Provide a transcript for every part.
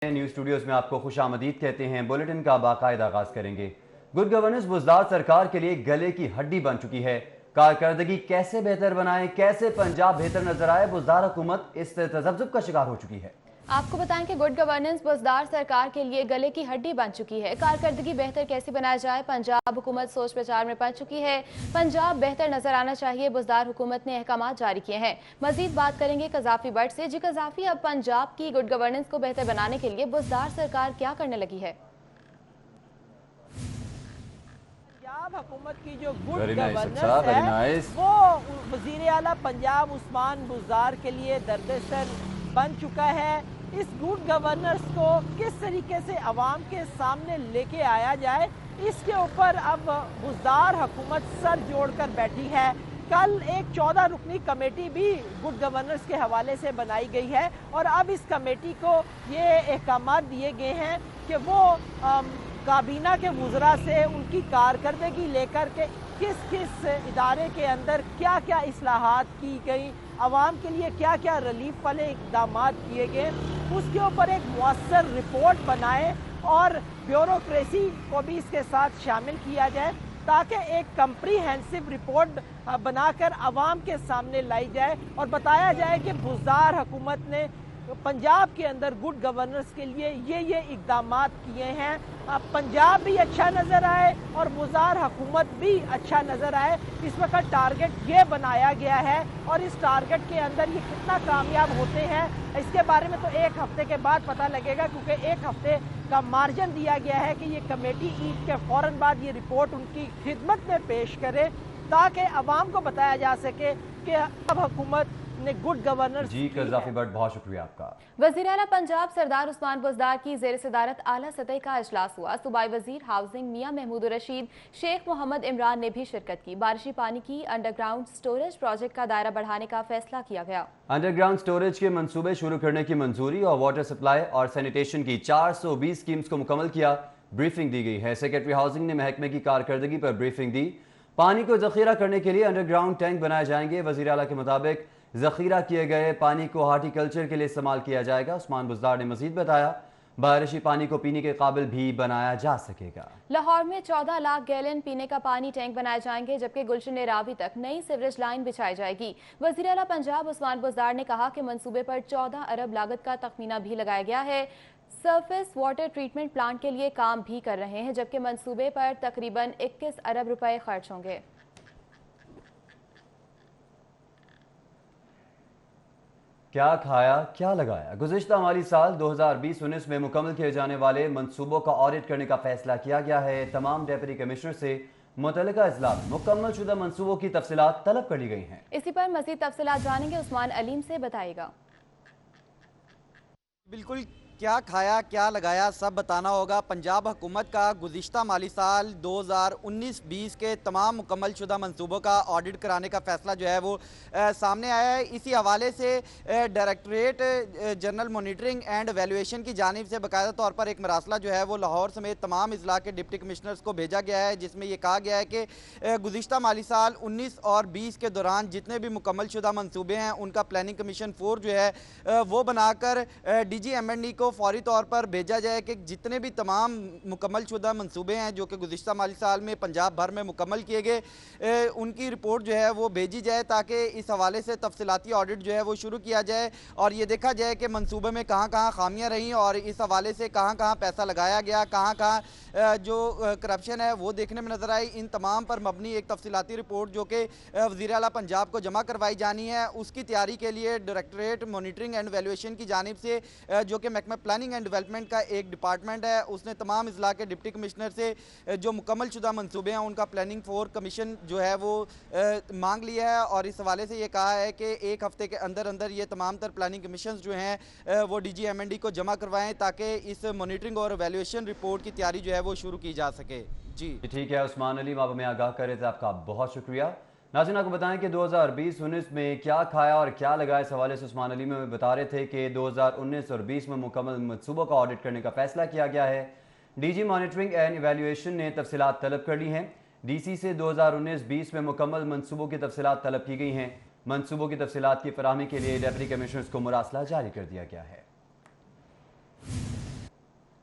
News studios में आपको खुश आमदीद कहते हैं। बुलेटिन का बाकायदा आगाज करेंगे। गुड गवर्नेंस बुज़दार सरकार के लिए गले की हड्डी बन चुकी है। कारकर्दगी कैसे बेहतर बनाएं, कैसे पंजाब बेहतर नजर आए, बुज़दार हुकूमत इस तज़ब्ज़ुब का शिकार हो चुकी है। आपको बताएं कि गुड गवर्नेंस बुज़दार सरकार के लिए गले की हड्डी बन चुकी है। कारकर्दगी बेहतर कैसे बनाया जाए, पंजाब हुकूमत सोच प्रचार में पड़ चुकी है। पंजाब बेहतर नजर आना चाहिए, बुज़दार हुकूमत ने अहकाम जारी किए हैं। मजीद बात करेंगे कज़ाफ़ी बट से। जी कज़ाफ़ी, अब पंजाब की गुड गवर्नेंस को बेहतर बनाने के लिए बुज़दार सरकार क्या करने लगी है? पंजाब हुकूमत की जो गुड गवर्नेंस है वो वज़ीर आला पंजाब उस्मान बुज़दार के लिए दर्द-ए-सर बन चुका है। इस गुड गवर्नेंस को किस तरीके से अवाम के सामने लेके आया जाए, इसके ऊपर अब बुज़दार हुकूमत सर जोड़कर बैठी है। कल एक 14 रुकनी कमेटी भी गुड गवर्नेंस के हवाले से बनाई गई है और अब इस कमेटी को ये अहकामात दिए गए हैं कि वो काबीना के वुज़रा से उनकी कारकर्दगी लेकर के किस किस इदारे के अंदर क्या क्या इस्लाहात की गई, आवाम के लिए क्या क्या रिलीफ वाले इक़दाम किए गए, उसके ऊपर एक मुअस्सर रिपोर्ट बनाए और ब्यूरोक्रेसी को भी इसके साथ शामिल किया जाए ताकि एक कम्प्रीहेंसिव रिपोर्ट बनाकर आवाम के सामने लाई जाए और बताया जाए कि बुज़दार हुकूमत ने पंजाब के अंदर गुड गवर्नेंस के लिए ये इक़दाम किए हैं। पंजाब भी अच्छा नज़र आए और बुज़दार हुकूमत भी अच्छा नज़र आए। इस वक्त टारगेट ये बनाया गया है और इस टारगेट के अंदर ये कितना कामयाब होते हैं इसके बारे में तो एक हफ्ते के बाद पता लगेगा, क्योंकि एक हफ्ते का मार्जिन दिया गया है कि ये कमेटी ईद के फ़ौरन बाद ये रिपोर्ट उनकी खिदमत में पेश करे ताकि अवाम को बताया जा सके कि अब हुकूमत ने गुड गवर्नेंस। जी कज़ाफ़ी बट, बहुत शुक्रिया आपका। वज़ीर आला पंजाब सरदार उस्मान बुज़दार की ज़ेर सदारत आला सतह का इजलास हुआ। सूबाई वज़ीर हाउसिंग मियां महमूद रशीद, शेख मोहम्मद इमरान ने भी शिरकत की। बारिशी पानी की अंडरग्राउंड स्टोरेज प्रोजेक्ट का दायरा बढ़ाने का फैसला किया गया। अंडरग्राउंड स्टोरेज के मंसूबे शुरू करने की मंजूरी और वाटर सप्लाई और सैनिटेशन की 420 स्कीम्स को मुकम्मल किया। ब्रीफिंग दी गई है। सेक्रेटरी हाउसिंग ने महकमे की कारकर्दगी पर ब्रीफिंग दी। पानी को जखीरा करने के लिए अंडरग्राउंड टैंक बनाए जाएंगे। वज़ीर आला के मुताबिक जखीरा किए गए पानी को हार्टिकल्चर के लिए इस्तेमाल किया जाएगा। उस्मान बुज़दार ने मजीद बताया बारिशी पानी को पीने के काबिल भी बनाया जा सकेगा। लाहौर में 14 लाख गैलन पीने का पानी टैंक बनाए जाएंगे, जबकि गुलशन रावी तक नई सीवरेज लाइन बिछाई जाएगी। वज़ीर आला पंजाब उस्मान बुज़दार ने कहा कि मंसूबे पर 14 अरब लागत का तखमीना भी लगाया गया है। सरफेस वाटर ट्रीटमेंट प्लांट के लिए काम भी कर रहे हैं, जबकि मंसूबे पर तकरीबन 21 अरब रुपए खर्च होंगे। क्या खाया क्या लगाया, गुज़िश्ता माली साल 2020-19 में मुकम्मल किए जाने वाले मंसूबों का ऑडिट करने का फैसला किया गया है। तमाम डेप्यूटी कमिश्नर से मुतल्लिका अजला में मुकम्मल शुदा मंसूबों की तफसीलात तलब कर ली गई हैं। इसी पर मज़ीद तफसीलात जानेंगे, उस्मान अलीम से बताएगा। बिल्कुल, क्या खाया क्या लगाया सब बताना होगा। पंजाब हुकूमत का गुज़िश्ता माली साल 2019-20 के तमाम मुकम्मल शुदा मंसूबों का ऑडिट कराने का फ़ैसला जो है वो सामने आया है। इसी हवाले से directorate general monitoring and valuation की जानिब से बाकायदा तौर पर एक मरासला जो है वो लाहौर समेत तमाम अजला के डिप्टी कमिश्नर्स को भेजा गया है, जिसमें ये कहा गया है कि गुज़िश्ता माली साल 19 और 20 के दौरान जितने भी मुकम्मल शुदा मंसूबे हैं उनका प्लानिंग कमीशन 4 जो है वो बनाकर DGMND को फौरी तौर पर भेजा जाए कि जितने भी तमाम मुकम्मल शुदा मंसूबे हैं जो कि गुज़िश्ता माली साल में पंजाब भर में मुकम्मल किए गए उनकी रिपोर्ट जो है वो भेजी जाए ताकि इस हवाले से तफसीलाती ऑडिट जो है वो शुरू किया जाए और ये देखा जाए कि मंसूबे में कहाँ कहाँ खामियाँ रहीं और इस हवाले से कहाँ कहाँ पैसा लगाया गया, कहाँ कहाँ जो करप्शन है वो देखने में नज़र आई। इन तमाम पर मबनी एक तफसीलाती रिपोर्ट जो कि वज़ीर आला पंजाब को जमा करवाई जानी है, उसकी तैयारी के लिए डायरेक्टरेट मॉनिटरिंग एंड वैल्यूएशन की जानिब से जो कि महकमा प्लानिंग एंड डेवलपमेंट का एक डिपार्टमेंट है, उसने तमाम अजला के डिप्टी कमिश्नर से जो मुकम्मल शुदा मंसूबे हैं उनका प्लानिंग 4 कमीशन जो है वो मांग लिया है और इस हवाले से ये कहा है कि एक हफ्ते के अंदर अंदर ये तमाम तर प्लानिंग कमीशन जो हैं वो DGMND को जमा करवाएं ताकि इस मॉनिटरिंग और वैल्यूएशन रिपोर्ट की तैयारी जो है वो शुरू की जा सके। जी ठीक है, उस्मान अली आप हमें आगाह कर रहे थे, आपका बहुत शुक्रिया। नाज़रीन, आपको बताएं कि 2020-19 में क्या खाया और क्या लगाया, इस हवाले से उस्मान अली में बता रहे थे कि 2019 और 20 में मुकम्मल मंसूबों का ऑडिट करने का फैसला किया गया है। DG मॉनिटरिंग एंड इवैल्यूएशन ने तफसीलात तलब कर ली हैं। DC से 2019-20 में मुकम्मल मंसूबों की तफसीलात तलब की गई हैं। मंसूबों की तफसीलात की फराहमी के लिए डिप्टी कमिश्नर्स को मुरासला जारी कर दिया गया है।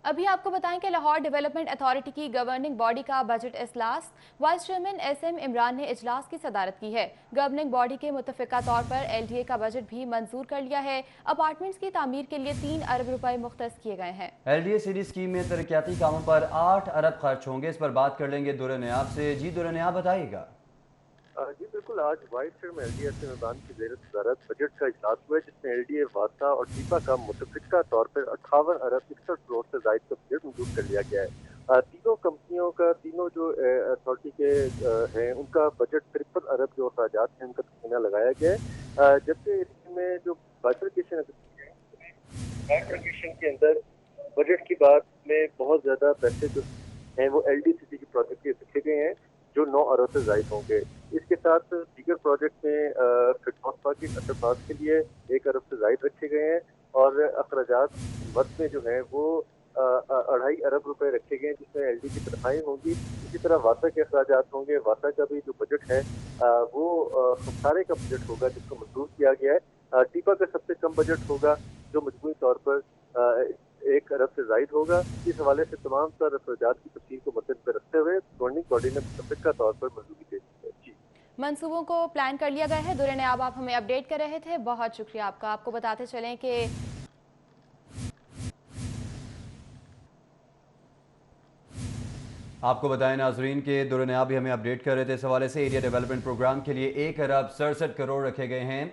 अभी आपको बताएं कि लाहौर डेवलपमेंट अथॉरिटी की गवर्निंग बॉडी का बजट इजलास वाइस चेयरमैन SM इमरान ने इजलास की सदारत की है। गवर्निंग बॉडी के मुतफिका तौर पर LDA का बजट भी मंजूर कर लिया है। अपार्टमेंट्स की तामीर के लिए 3 अरब रुपए मुख्तस किए गए हैं। LDA सीडी स्कीम में तरक्याती कामों पर 8 अरब खर्च होंगे। इस पर बात कर लेंगे दुर्र नयाब से। जी दुर्र नयाब, बताइएगा। जी बिल्कुल, आज vice chairman LDA SM Imran की ज़ेर सदारत बजट का इजलास हुआ है, जिसमें LDA वासा और टीपा का मुतफिका तौर पर 58 अरब 61 करोड़ से ज़ायद का बजट मंजूर कर लिया गया है। तीनों कंपनियों का, तीनों जो अथॉरिटी के हैं, उनका बजट 53 अरब जो अखराजात हैं उनका तखमीना लगाया गया है। जबकि इसमें जो बाइफरकेशन के अंदर बजट की बात में बहुत ज़्यादा पैसे जो हैं वो LDCC के प्रोजेक्ट के रखे गए हैं, जो 9 अरब से ज़ायद होंगे। इसके साथ दीगर प्रोजेक्ट में फिटनेस पार्क के अंडरपास के लिए 1 अरब से ज़ायद रखे गए हैं और अखराजात मद में जो है वो 2.5 अरब रुपए रखे गए हैं, जिसमें LD की तनख्वाहें होंगी। इसी तरह वासा के अखराजात होंगे। वासा का भी जो बजट है वो खसारे का बजट होगा, जिसको मंजूर किया गया है। टीपा का सबसे कम बजट होगा, जो मजमूई तौर पर 1 अरब से ज़ायद होगा। इस हवाले से तमाम तर अखराजात की तफसील को मद्दे नज़र रखते हुए गवर्निंग बॉडी ने मुतफिका तौर पर मंजूरी दे दी है। जी, मंसूबों को प्लान कर लिया गया है। दुर्र नयाब, आप हमें अपडेट कर रहे थे, बहुत शुक्रिया आपका। आपको बताते चलें कि आपको बताएं नाजरीन के दुर्र नयाब भी हमें अपडेट कर रहे थे। इस हवाले से एरिया डेवलपमेंट प्रोग्राम के लिए 1 अरब 67 करोड़ रखे गए हैं।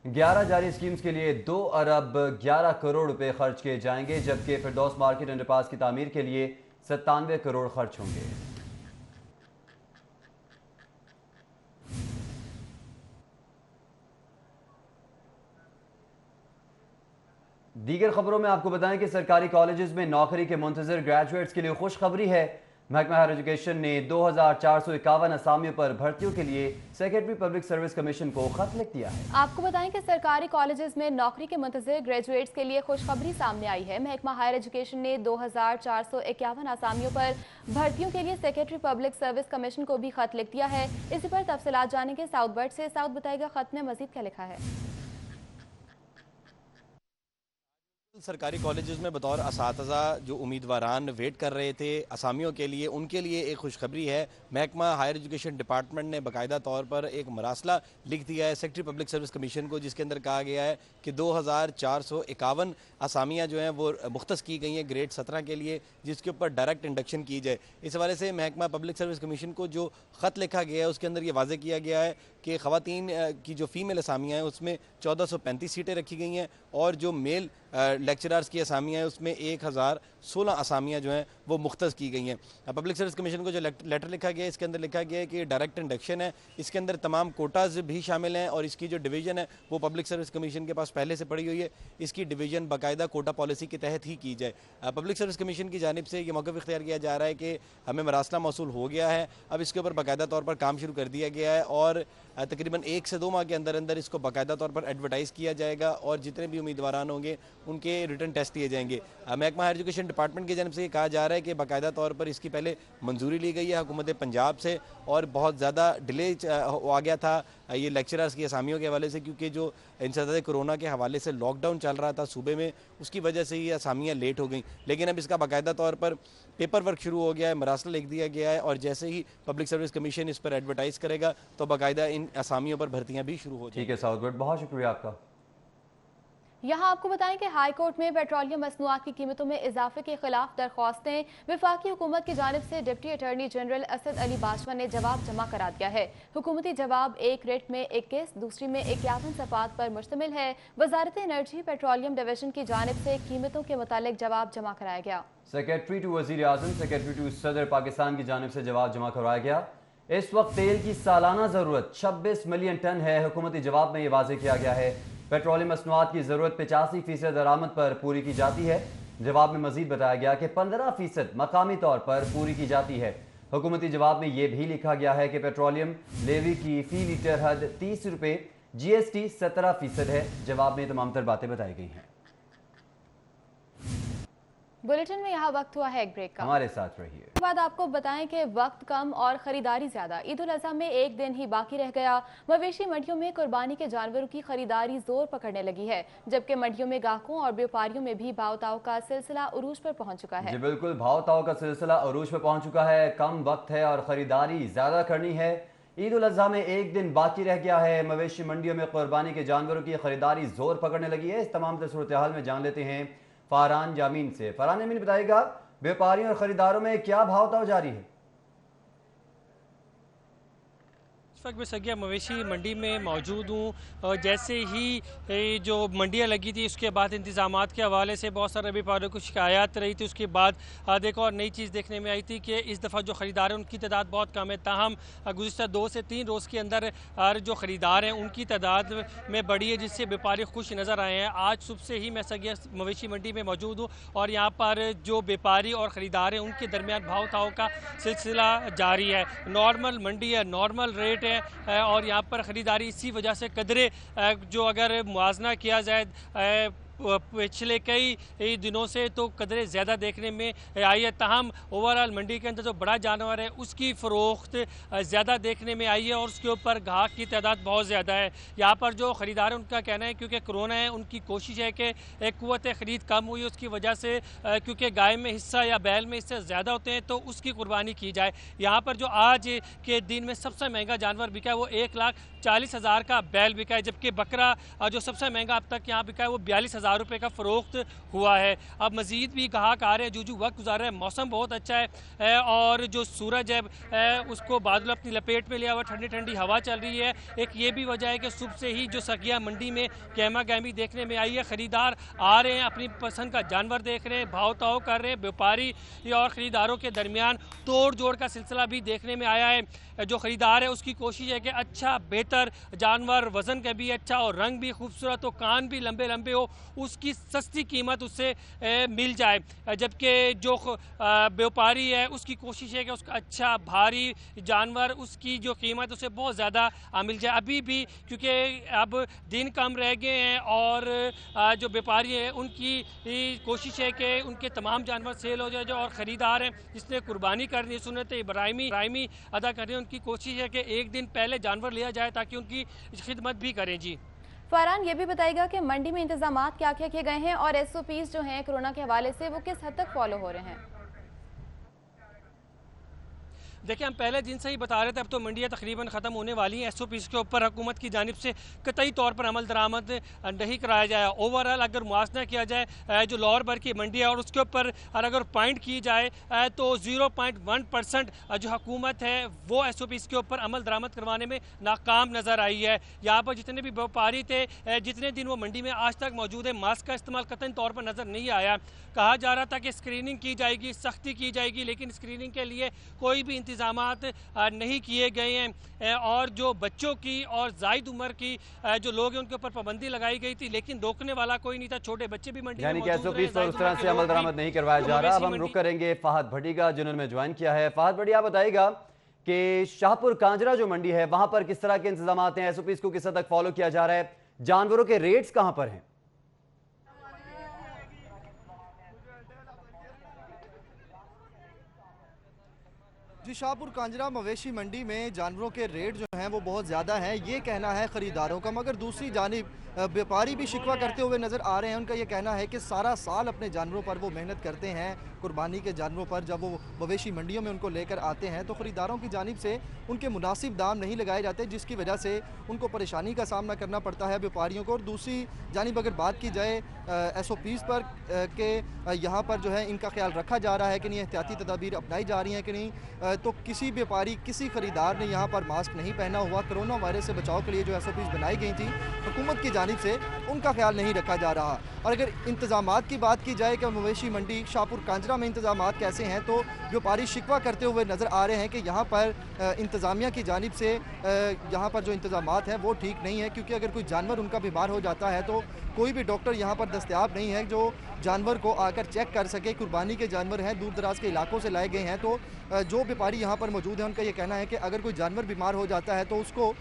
11 जारी स्कीम्स के लिए 2 अरब 11 करोड़ रुपए खर्च किए जाएंगे, जबकि फिरदौस मार्केट अंडरपास की तामीर के लिए 97 करोड़ खर्च होंगे। दीगर खबरों में आपको बताएं कि सरकारी कॉलेजेस में नौकरी के मुंतजर ग्रेजुएट्स के लिए खुशखबरी है। महकमा हायर एजुकेशन ने 2451 असामियों पर भर्तियों के लिए सेक्रेटरी पब्लिक सर्विस कमीशन को खत लिख दिया है। आपको बताएं कि सरकारी कॉलेजेस में नौकरी के मुंतज़िर ग्रेजुएट्स के लिए खुशखबरी सामने आई है। महकमा हायर एजुकेशन ने 2451 असामियों पर भर्तियों के लिए सेक्रेटरी पब्लिक सर्विस कमीशन को भी खत लिख दिया है। इसी पर तफसीलात जानेंगे साउथ बर्ड से। साउथ बताएगा खत में मजीद क्या लिखा है। सरकारी कॉलेजेस में बतौर असातिज़ा जो उम्मीदवारान वेट कर रहे थे असामियों के लिए, उनके लिए एक खुशखबरी है। महकमा हायर एजुकेशन डिपार्टमेंट ने बाकायदा तौर पर एक मरासला लिख दिया है सेक्रेटरी पब्लिक सर्विस कमीशन को, जिसके अंदर कहा गया है कि 2451 असामियाँ जो हैं वो मुख्तस की गई हैं ग्रेड 17 के लिए, जिसके ऊपर डायरेक्ट इंडक्शन की जाए। इस हवाले से महकमा पब्लिक सर्विस कमीशन को जो ख़त लिखा गया है उसके अंदर ये वाज़ेह किया गया है कि ख़वातीन की जो फ़ीमेल असामियाँ हैं उसमें 1435 सीटें रखी गई हैं और जो मेल लेक्चरर्स की असामियाँ हैं उसमें 1016 असामियाँ जो हैं वो मुख्तस की गई हैं। पब्लिक सर्विस कमीशन को जो लेटर लिखा गया है इसके अंदर लिखा गया है कि डायरेक्ट इंडक्शन है, इसके अंदर तमाम कोटाज भी शामिल हैं और इसकी जो डिवीज़न है वो पब्लिक सर्विस कमीशन के पास पहले से पड़ी हुई है। इसकी डिवीज़न बाकायदा कोटा पॉलिसी के तहत ही की जाए। पब्लिक सर्विस कमीशन की जानिब से ये मौक़िफ़ इख्तियार किया जा रहा है कि हमें मरासला मौसूल हो गया है, अब इसके ऊपर बाकायदा तौर पर काम शुरू कर दिया गया है और तकरीबन 1 से 2 माह के अंदर अंदर इसको बाकायदा तौर पर एडवर्टाइज़ किया जाएगा और जितने भी उम्मीदवारान होंगे उनके रिटर्न टेस्ट दिए जाएंगे। महकमा हायर एजुकेशन डिपार्टमेंट की जानिब से ये कहा जा रहा है कि बाकायदा तौर पर इसकी पहले मंजूरी ली गई है हुकूमत पंजाब से और बहुत ज़्यादा डिले आ गया था ये लेक्चरर्स की असामियों के हवाले से, क्योंकि जो इंसदाद कोरोना के हवाले से लॉकडाउन चल रहा था सूबे में, उसकी वजह से ये असामियाँ लेट हो गई। लेकिन अब इसका बाकायदा तौर पर पेपर वर्क शुरू हो गया है, मरासला लिख दिया गया है और जैसे ही पब्लिक सर्विस कमीशन इस पर एडवर्टाइज़ करेगा तो बाकायदा इन असामियों पर भर्तियाँ भी शुरू हो जाएंगी। ठीक है साउथ बर्ड, बहुत शुक्रिया आपका। यहाँ आपको बताएं कि हाई कोर्ट में पेट्रोलियम मसनूआत की कीमतों में इजाफे के खिलाफ दरख्वास्तें वफाकी हुकूमत की जानिब से deputy attorney general Asad Ali Bajwa ने जवाब जमा करा दिया है। हुकूमती जवाब एक रेट में 21, दूसरी में 51 सफ़ात पर मुश्तमिल है। वजारत एनर्जी पेट्रोलियम डिवीजन की जानिब से कीमतों के मुतालिक जवाब जमा कराया गया। सेक्रेटरी टू वज़ीर आज़म, सेक्रेटरी टू सदर पाकिस्तान की जानिब से जवाब जमा करवाया गया। इस वक्त तेल की सालाना ज़रूरत 26 मिलियन टन है। हुकूमती जवाब में ये वाज़ेह किया गया है पेट्रोलियम मसनूआत की ज़रूरत 85% दरामद पर पूरी की जाती है। जवाब में मजीद बताया गया कि 15% मकामी तौर पर पूरी की जाती है। हुकूमती जवाब में यह भी लिखा गया है कि पेट्रोलियम लेवी की फ़ी लीटर हद 30 रुपये, GST 17% है। जवाब में तमाम तर बातें बताई गई हैं। बुलेटिन में यहाँ वक्त हुआ है एक ब्रेक का। हमारे साथ रहिए। इसके बाद आपको बताएं कि वक्त कम और खरीदारी ज्यादा। ईद उल अज़हा में एक दिन ही बाकी रह गया। मवेशी मंडियों में कुर्बानी के जानवरों की खरीदारी जोर पकड़ने लगी है, जबकि मंडियों में ग्राहकों और व्यापारियों में भी भाव ताव का सिलसिला उरूज पर पहुंच चुका है। जी बिल्कुल, भाव ताव का सिलसिला उरूज पर पहुंच चुका है। कम वक्त है और खरीदारी ज्यादा करनी है। ईद उल अज़हा में एक दिन बाकी रह गया है। मवेशी मंडियों में कुर्बानी के जानवरों की खरीदारी जोर पकड़ने लगी है। इस तमाम सूरत हाल में जान लेते हैं फरहान जामीन से। फरहान जामीन बताएगा व्यापारियों और खरीदारों में क्या भाव ताव जारी है? इस वक्त मैं सगिया मवेशी मंडी में मौजूद हूँ। जैसे ही जो मंडियाँ लगी थी उसके बाद इंतज़ामात के हवाले से बहुत सारे व्यापारियों को शिकायत रही थी। उसके बाद देखो और नई चीज़ देखने में आई थी कि इस दफ़ा जो ख़रीदार हैं उनकी तादाद बहुत कम है। ताहम गुज़िश्ता 2 से 3 रोज़ के अंदर जो ख़रीदार हैं उनकी तादाद में बढ़ी है, जिससे व्यापारी खुश नज़र आए हैं। आज सुबह से ही मैं सगिया मवेशी मंडी में मौजूद हूँ और यहाँ पर जो व्यापारी और ख़रीदार हैं उनके दरमियान भाव ताव का सिलसिला जारी है। नॉर्मल मंडी है, नॉर्मल रेट है और यहाँ पर ख़रीदारी इसी वजह से कदरे जो अगर मुआवजा किया जाए पिछले कई दिनों से तो कदरें ज़्यादा देखने में आई है। ताहम ओवरऑल मंडी के अंदर जो बड़ा जानवर है उसकी फ़रोख्त ज़्यादा देखने में आई है और उसके ऊपर गाहक की तादाद बहुत ज़्यादा है। यहाँ पर जो ख़रीदार हैं उनका कहना है क्योंकि कोरोना है, उनकी कोशिश है कि एक क़ुव्वत ख़रीद कम हुई उसकी वजह से क्योंकि गाय में हिस्सा या बैल में हिस्से ज़्यादा होते हैं तो उसकी कुर्बानी की जाए। यहाँ पर जो आज के दिन में सबसे महंगा जानवर बिका है वो 1,40,000 का बैल बिका है, जबकि बकरा जो सबसे महंगा अब तक यहाँ बिका है वो 42,000 रुपये का फ़रोख्त हुआ है। अब मज़ीद भी ग्राहक आ रहे हैं, जो वक्त गुजार रहे हैं। मौसम बहुत अच्छा है और जो सूरज है उसको बादल अपनी लपेट में लिया हुआ, ठंडी ठंडी हवा चल रही है। एक ये भी वजह है कि सुबह से ही जो सगिया मंडी में गहमा गहमी देखने में आई है। ख़रीदार आ रहे हैं, अपनी पसंद का जानवर देख रहे हैं, भाव ताव कर रहे हैं। व्यापारी और ख़रीदारों के दरमियान तोड़ जोड़ का सिलसिला भी देखने में आया है। जो ख़रीदार है उसकी कोशिश है कि अच्छा बेहतर जानवर, वज़न का भी अच्छा और रंग भी खूबसूरत हो, कान भी लंबे लंबे हो, उसकी सस्ती कीमत उससे मिल जाए। जबकि जो व्यापारी है उसकी कोशिश है कि उसका अच्छा भारी जानवर, उसकी जो कीमत उसे बहुत ज़्यादा मिल जाए। अभी भी क्योंकि अब दिन कम रह गए हैं और जो व्यापारी हैं उनकी कोशिश है कि उनके तमाम जानवर सेल हो जाए। जो और ख़रीदार हैं जिसने कुर्बानी करनी है, सुन्नत इब्राहिमी अदा करनी है, उनकी कोशिश है कि एक दिन पहले जानवर लिया जाए ताकि उनकी खिदमत भी करें। जी फरहान, ये भी बताएगा कि मंडी में इंतजामात क्या क्या किए गए हैं और SOPs जो हैं कोरोना के हवाले से वो किस हद तक फॉलो हो रहे हैं? देखिए, हम पहले दिन से ही बता रहे थे अब तो मंडियाँ तकरीबन ख़त्म होने वाली हैं। SOPs के ऊपर हुकूमत की जानिब से कतई तौर पर अमल दरामद नहीं कराया जाए। ओवरऑल अगर मुआवजा किया जाए जो लोअर बर की मंडी है और उसके ऊपर अगर पॉइंट की जाए तो 0.1% जो हुकूमत है वो SOPs के ऊपर अमल दरामद करवाने में नाकाम नज़र आई है। यहाँ पर जितने भी व्यापारी थे जितने दिन वो मंडी में आज तक मौजूद है, मास्क का इस्तेमाल कतई तौर पर नज़र नहीं आया। कहा जा रहा था कि स्क्रीनिंग की जाएगी, सख्ती की जाएगी, लेकिन स्क्रीनिंग के लिए कोई भी इंतजामात नहीं किए गए हैं और जो बच्चों की और जायद उम्र की जो लोग हैं उनके ऊपर पाबंदी लगाई गई थी, लेकिन रोकने वाला कोई नहीं था। छोटे बच्चे भी मंडी में मौजूद रहे, SOPs पर उस तरह से अमल दरामद नहीं करवाया जा रहा। अब हम रुक करेंगे फहद भट्टी का, जिन्होंने ज्वाइन किया है। फहद भट्टी, आप बताइएगा कि शाहपुर कांजरा जो मंडी है वहां पर किस तरह के इंतजामात हैं, SOPs को किस हद तक फॉलो किया जा रहा है, जानवरों के रेट्स कहां पर हैं? जी, शाहपुर कांजरा मवेशी मंडी में जानवरों के रेट जो हैं वो बहुत ज़्यादा हैं, ये कहना है ख़रीदारों का। मगर दूसरी जानिब व्यापारी भी शिकवा करते हुए नज़र आ रहे हैं। उनका ये कहना है कि सारा साल अपने जानवरों पर वो मेहनत करते हैं, कुर्बानी के जानवरों पर जब वो मवेशी मंडियों में उनको लेकर आते हैं तो ख़रीदारों की जानिब से उनके मुनासिब दाम नहीं लगाए जाते, जिसकी वजह से उनको परेशानी का सामना करना पड़ता है व्यापारियों को। और दूसरी जानिब अगर बात की जाए SOPs पर के यहाँ पर जो है इनका ख्याल रखा जा रहा है कि नहीं, एहतियाती तदाबीर अपनाई जा रही हैं कि नहीं, तो किसी व्यापारी, किसी ख़रीदार ने यहाँ पर मास्क नहीं पहना हुआ। कोरोना वायरस से बचाव के लिए जो SOPs बनाई गई थी हुकूमत की जानिब से, उनका ख्याल नहीं रखा जा रहा। और अगर इंतज़ामात की बात की जाए कि मवेशी मंडी शाहपुर कांजरा में इंतज़ामात कैसे हैं, तो व्यापारी शिकवा करते हुए नज़र आ रहे हैं कि यहाँ पर इंतज़ामिया की जानिब से यहाँ पर जो इंतज़ामात हैं वो ठीक नहीं है, क्योंकि अगर कोई जानवर उनका बीमार हो जाता है तो कोई भी डॉक्टर यहाँ पर दस्तयाब नहीं है जो जानवर को आकर चेक कर सके। कुर्बानी के जानवर हैं, दूर दराज के इलाकों से लाए गए हैं, तो जो व्यापारी यहाँ पर मौजूद हैं उनका ये कहना है कि अगर कोई जानवर बीमार हो जाता है तो उसको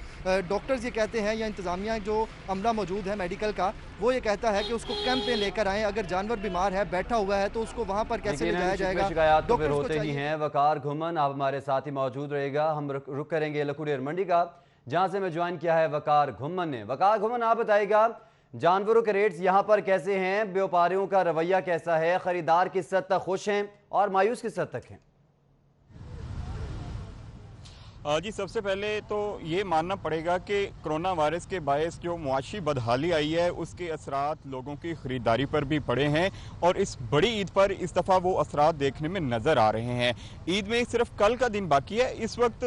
डॉक्टर्स ये कहते हैं या इंतज़ामिया जो अमला मौजूद है मेडिकल का, वो ये कहता है कि उसको कैंप में लेकर आएँ। अगर जानवर बीमार है, बैठा हुआ है, तो उसको वहाँ पर कैसे ले जाया जाएगा? शिकायत तो फिर होते ही हैं। वकार घुमन आप हमारे साथ ही मौजूद रहेगा। हम रुक करेंगे लखुडेर मंडी का, जहाँ से मैं ज्वाइन किया है वकार घुमन ने। वकार घुमन, आप बताइएगा जानवरों के रेट्स यहाँ पर कैसे हैं, व्यापारियों का रवैया कैसा है, खरीदार किस हद तक खुश हैं और मायूस किस हद तक हैं? जी, सबसे पहले तो ये मानना पड़ेगा कि कोरोना वायरस के बायस जो मुआशी बदहाली आई है उसके असरात लोगों की ख़रीदारी पर भी पड़े हैं और इस बड़ी ईद पर इस दफ़ा वो असरात देखने में नज़र आ रहे हैं। ईद में सिर्फ कल का दिन बाकी है। इस वक्त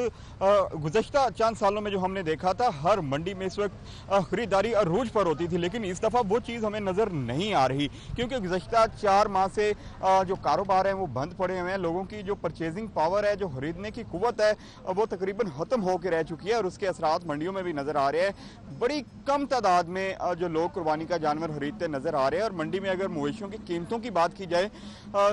गुज़श्ता चंद सालों में जो हमने देखा था हर मंडी में इस वक्त ख़रीदारी अरूज पर होती थी, लेकिन इस दफ़ा वो चीज़ हमें नज़र नहीं आ रही क्योंकि गुज़श्ता 4 माह से जो कारोबार हैं वो बंद पड़े हुए हैं। लोगों की जो परचेजिंग पावर है, जो ख़रीदने की कुव्वत है, वो तकरीबन खत्म होकर रह चुकी है और उसके असरात मंडियों में भी नजर आ रहे हैं। बड़ी कम तादाद में जो लोग कुर्बानी का जानवर खरीदते नजर आ रहे हैं और मंडी में अगर मवेशियों की कीमतों की बात की जाए,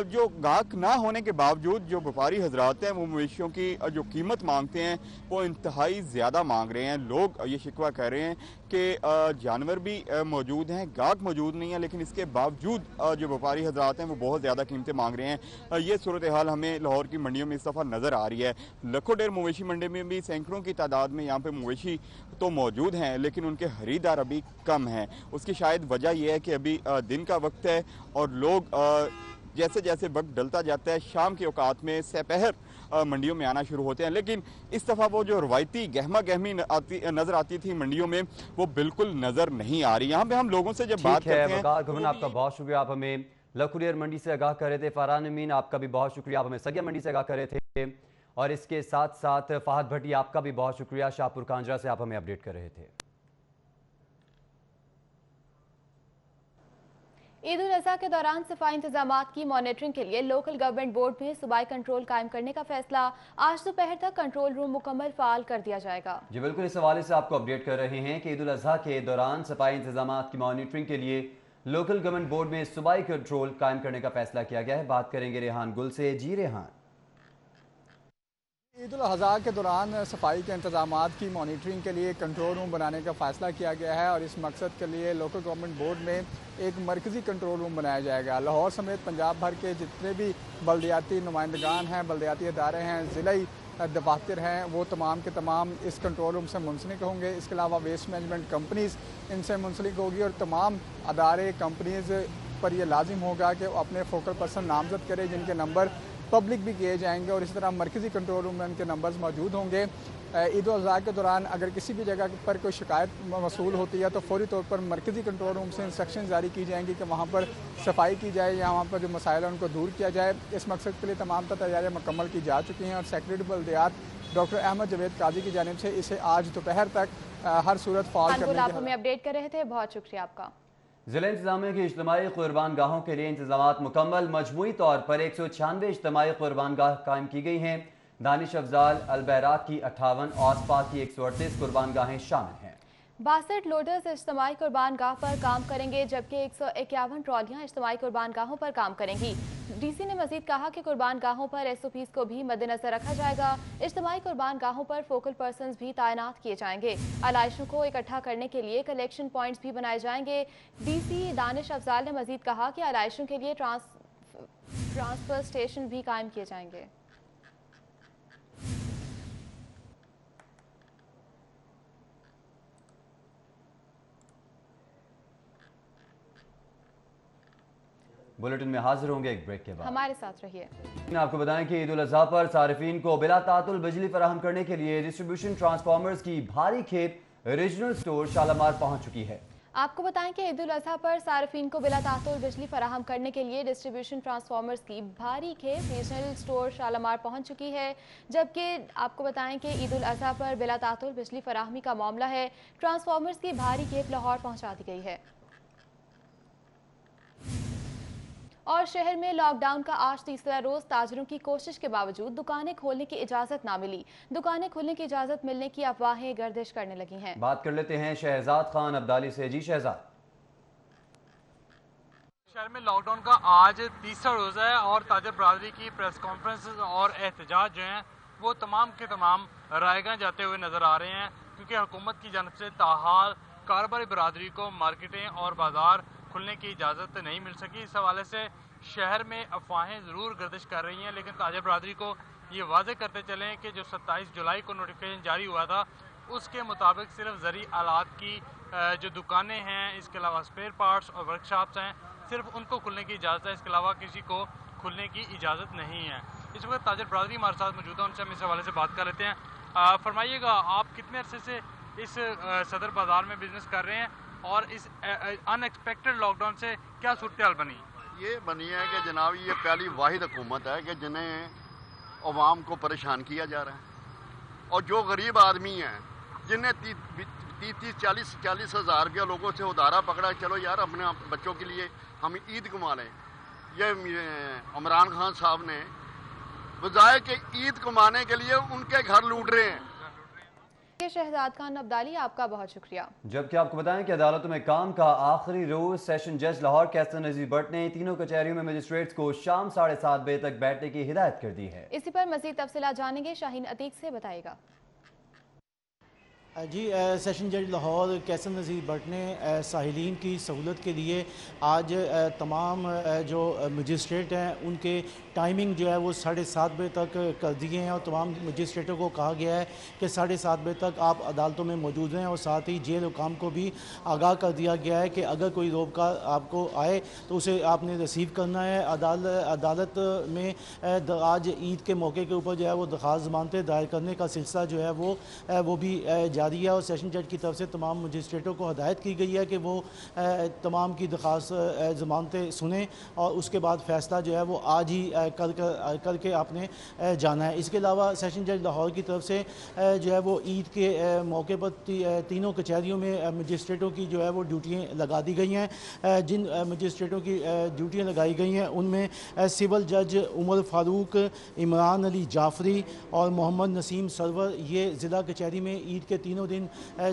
जो गाहक ना होने के बावजूद जो व्यापारी हजरात हैं वो मवेशियों की जो कीमत मांगते हैं वो इंतहाई ज़्यादा मांग रहे हैं। लोग ये शिकवा कर रहे हैं कि जानवर भी मौजूद हैं, गाहक मौजूद नहीं है, लेकिन इसके बावजूद जो व्यापारी हजरात हैं वो बहुत ज़्यादा कीमतें मांग रहे हैं। ये सूरत हाल हमें लाहौर की मंडियों में इस दफ़ा नज़र आ रही है। लखोडेर मवेशी मंडी में भी सैकड़ों की तादाद में यहाँ पे मवेशी तो मौजूद हैं, लेकिन उनके खरीदार अभी कम हैं। उसकी शायद वजह यह है कि अभी दिन का वक्त है और लोग जैसे जैसे वक्त डलता जाता है शाम के औकात में सपहर मंडियों में आना शुरू होते हैं। लेकिन इस दफ़ा वो जो रवायती गहमा गहमी नज़र आती थी मंडियों में वो बिल्कुल नज़र नहीं आ रही। यहाँ पे हम लोगों से जब बात करते हैं, आपका बहुत शुक्रिया, आप हमें लखुडेर मंडी से आगाह कर रहे थे। फरहान अमीन, आपका भी बहुत शुक्रिया, आप हमें सगिया मंडी से आगाह कर रहे थे। और इसके साथ साथ फहद भट्टी, आपका भी बहुत शुक्रिया, शाहपुर कांजरा से आप हमें अपडेट कर रहे थे। ईद उल अज़हा के दौरान सफाई इंतजामात की मॉनिटरिंग के लिए लोकल गवर्नमेंट बोर्ड में सूबाई कंट्रोल कायम करने का फैसला। आज दोपहर तक कंट्रोल रूम मुकम्मल फाल कर दिया जाएगा। जी बिल्कुल, इस हवाले से आपको अपडेट कर रहे हैं कि ईद उल अज़हा के दौरान सफाई इंतजामात की मॉनिटरिंग के लिए लोकल गवर्नमेंट बोर्ड में सूबाई कंट्रोल कायम करने का फैसला किया गया है। बात करेंगे रेहान गुल से। जी रेहान, ईद उल अज़हा के दौरान सफाई के इंतजामात की मॉनिटरिंग के लिए कंट्रोल रूम बनाने का फ़ैसला किया गया है और इस मकसद के लिए लोकल गवर्नमेंट बोर्ड में एक मरकज़ी कंट्रोल रूम बनाया जाएगा। लाहौर समेत पंजाब भर के जितने भी बल्दियाती नुमाइंदगान हैं, बल्दियाती अदारे हैं, ज़िलाई दफातर हैं, वो तमाम के तमाम इस कंट्रोल रूम से मुंसलिक होंगे। इसके अलावा वेस्ट मैनेजमेंट कंपनीज़ इनसे मुंसलिक होगी और तमाम अदारे कंपनीज़ पर यह लाजिम होगा कि अपने फोकल पर्सन नामजद करें जिनके नंबर पब्लिक भी किए जाएंगे और इसी तरह मरकज़ी कंट्रोल रूम में उनके नंबर्स मौजूद होंगे। ईद उल अज़हा के दौरान अगर किसी भी जगह पर कोई शिकायत मसूल होती है तो फौरी तौर पर मरकज़ी कंट्रोल रूम से इंस्ट्रक्शन जारी की जाएंगी कि वहाँ पर सफाई की जाए या वहाँ पर जो मसाइल हैं उनको दूर किया जाए। इस मकसद के लिए तमाम तैयारियाँ मुकम्मल की जा चुकी हैं और सेक्रेटरी बल्दियात डॉक्टर अहमद जवेद काजी की जानिब से इसे आज दोपहर तक हर सूरत फाल करने आप हमें अपडेट कर रहे थे, बहुत शुक्रिया आपका। ज़िला इंतज़ामिया की इज्तिमाई कुर्बान गाहों के लिए इंतजामात मुकम्मल। मजमूई तौर पर 196 इज्तिमाई कुर्बान गाह कायम की गई हैं। दानिश अफजाल अलबैराक की 58, औसपा की 138 कुर्बान गाहें शामिल हैं। 62 लोडर्स इज्तिमाई कुर्बान गाह पर काम करेंगे जबकि 151 ट्रॉलियाँ इज्तिमाई कुर्बान गाहों पर काम करेंगी। डीसी ने मजीद कहा कि कुर्बान गाहों पर SOPs को भी मद्देनजर रखा जाएगा। इज्तिमाई कुर्बान गाहों पर फोकल पर्सनस भी तैनात किए जाएंगे। आलाइशों को इकट्ठा करने के लिए कलेक्शन पॉइंट्स भी बनाए जाएंगे। डीसी दानिश अफजाल ने मजीद कहा कि आलाइशों के लिए ट्रांसफर स्टेशन भी कायम किए जाएंगे। बुलेटिन में हाजिर होंगे एक ब्रेक के बाद, हमारे साथ रहिए। आपको बताएं कि ईद उल अज़हा पर सारिफीन को बिला तातुल बिजली फराहम करने के लिए डिस्ट्रीब्यूशन ट्रांसफार्मर्स की भारी खेप रीजनल स्टोर शालामार पहुंच चुकी है। आपको बताएं कि ईद उल अज़हा पर सारिफीन को बिला तातुल बिजली फराहम करने के लिए डिस्ट्रीब्यूशन ट्रांसफार्मर्स की भारी खेप रीजनल स्टोर शालामार पहुंच चुकी है। जबकि आपको बताएं कि ईद उल अज़हा पर बिला तातुल बिजली फराहमी का मामला है। ट्रांसफार्मर्स की भारी खेप लाहौर पहुंचा दी गई है। और शहर में लॉकडाउन का आज तीसरा रोज ताजरों की कोशिश के बावजूद दुकानें खोलने की इजाजत ना मिली। दुकानें खोलने की इजाजत मिलने की अफवाहें गर्दिश करने लगी हैं। बात कर लेते हैं शहजाद खान अब्दाली से। जी शहजाद। شہر میں لاک ڈاؤن کا آج تیسرا روز ہے اور تاجر برادری کی پریس کانفرنس اور احتجاج جو ہیں وہ تمام کے تمام رائے گاں جاتے ہوئے نظر آ رہے ہیں، کیونکہ حکومت کی جانب سے تاحال کاروباری برادری کو مارکیٹیں اور بازار کھلنے کی اجازت نہیں مل سکی۔ اس حوالے سے شہر میں افواہیں ضرور گردش کر رہی ہیں، لیکن تاجر برادری کو یہ واضح کرتے چلیں کہ جو 27 جولائی کو نوٹیفیکیشن جاری ہوا تھا اس کے مطابق صرف زرعی آلات کی جو دکانیں ہیں، اس کے علاوہ اسپیئر پارٹس اور ورک شاپس ہیں، صرف ان کو کھلنے کی اجازت ہے، اس کے علاوہ کسی کو کھلنے کی اجازت نہیں ہے۔ اس وقت تاجر برادری ہمارے ساتھ موجود ہیں، ان سے ہم اس حوالے سے بات کر لیتے ہیں۔ فرمائیے گا، آپ کتنے عرصے سے اس صدر بازار میں بزنس کر رہے ہیں اور اس ان ایکسپیکٹڈ لاک ڈاؤن سے کیا صورتحال بنی؟ یہ بنی ہے کہ جناب یہ پہلی واحد حکومت ہے کہ جنہیں عوام کو پریشان کیا جا رہا ہے، اور جو غریب آدمی ہیں جنہیں 30-40 ہزار روپیہ لوگوں سے ادارہ پکڑا، چلو یار اپنے بچوں کے لیے ہم عید کما لیں، یہ عمران خان صاحب نے بجائے کہ عید کمانے کے لیے ان کے گھر لوٹ رہے ہیں۔ شہزاد خان ابدالی، آپ کا بہت شکریہ۔ جبکہ آپ کو بتائیں کہ عدالتوں میں کام کا آخری روز سیشن جج لاہور کیسر نذیر بٹ نے تینوں کچہریوں میں مجسٹریٹس کو شام 7:30 بجے تک بیٹھنے کی ہدایت کر دی ہے۔ اسی پر مزید تفصیلات جانیں گے، شاہین عتیق سے بتائے گا۔ جی، سیشن جج لاہور کیسر نذیر بٹ نے ساحلین کی سہولت کے لیے آج تمام جو مجسٹریٹ ہیں ان کے ٹائمنگ جو ہے وہ 7:30 بجے تک کر دیے ہیں، اور تمام مجسٹریٹوں کو کہا گیا ہے کہ 7:30 بجے تک آپ عدالتوں میں موجود ہیں، اور ساتھ ہی جیل حکام کو بھی آگاہ کر دیا گیا ہے کہ اگر کوئی روکا آپ کو آئے تو اسے آپ نے ریسیو کرنا ہے۔ عدالت میں آج عید کے موقع کے اوپر جو ہے وہ درخواست ضمانتیں دائر کرنے کا سلسلہ جو ہے وہ بھی جاری ہے، اور سیشن جج کی طرف سے تمام مجسٹریٹوں کو ہدایت کی گئی ہے کہ وہ تمام کی درخواست ضمانتیں سنیں اور اس کے بعد فیصلہ جو ہے وہ آج ہی کر کے آپ نے جانا ہے۔ اس کے علاوہ سیشن جج لاہور کی طرف سے جو ہے وہ عید کے موقع پر تینوں کچہریوں میں مجسٹریٹوں کی جو ہے وہ ڈیوٹیاں لگا دی گئی ہیں۔ جن مجسٹریٹوں کی ڈیوٹیاں لگائی گئی ہیں ان میں سول جج عمر فاروق، عمران علی جعفری اور محمد نسیم سرور، یہ ضلع کچہری میں عید کے تینوں دن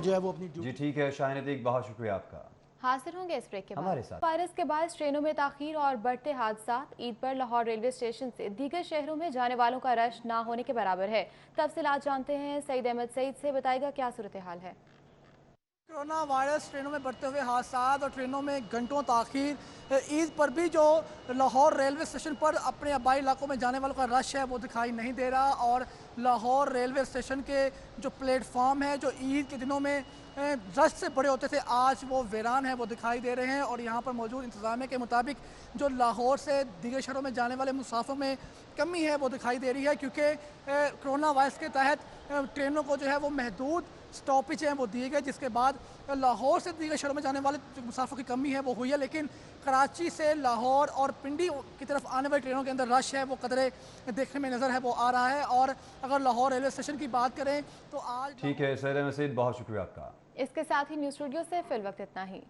جو ہے وہ اپنی جی ٹھیک ہے شاہین عتیق، بہت شکریہ آپ کا۔ حاصل ہوں گے اس بریک کے ہمارے بعد۔ ساتھ وائرس کے باعث ٹرینوں میں تاخیر اور بڑھتے حادثات عید پر لاہور ریلوے اسٹیشن سے دیگر شہروں میں جانے والوں کا رش نہ ہونے کے برابر ہے۔ تفصیلات جانتے ہیں سعید احمد سعید سے، بتائے گا کیا صورتحال ہے۔ کرونا وائرس، ٹرینوں میں بڑھتے ہوئے حادثات اور ٹرینوں میں گھنٹوں تاخیر، عید پر بھی جو لاہور ریلوے اسٹیشن پر اپنے آبائی علاقوں میں جانے والوں کا رش ہے وہ دکھائی نہیں دے رہا، اور لاہور ریلوے اسٹیشن کے جو پلیٹ فارم ہے جو عید کے دنوں میں رش سے بڑے ہوتے تھے آج وہ ویران ہے، وہ دکھائی دے رہے ہیں، اور یہاں پر موجود انتظامیہ کے مطابق جو لاہور سے دیگر شہروں میں جانے والے مسافروں میں کمی ہے وہ دکھائی دے رہی ہے، کیونکہ کرونا وائرس کے تحت ٹرینوں کو جو ہے وہ محدود سٹاپیج ہیں وہ دیے گئے، جس کے بعد لاہور سے دیگر شہروں میں جانے والے مسافروں کی کمی ہے وہ ہوئی ہے، لیکن کراچی سے لاہور اور پنڈی کی طرف آنے والی ٹرینوں کے اندر رش ہے وہ قدرے دیکھنے میں نظر ہے وہ آ رہا ہے۔ اور اگر لاہور ریلوے اسٹیشن کی بات کریں تو آج ٹھیک ہے سعید احمد سعید، بہت شکریہ آپ کا۔ اس کے ساتھ ہی نیوز اسٹوڈیو سے فی الوقت اتنا ہی۔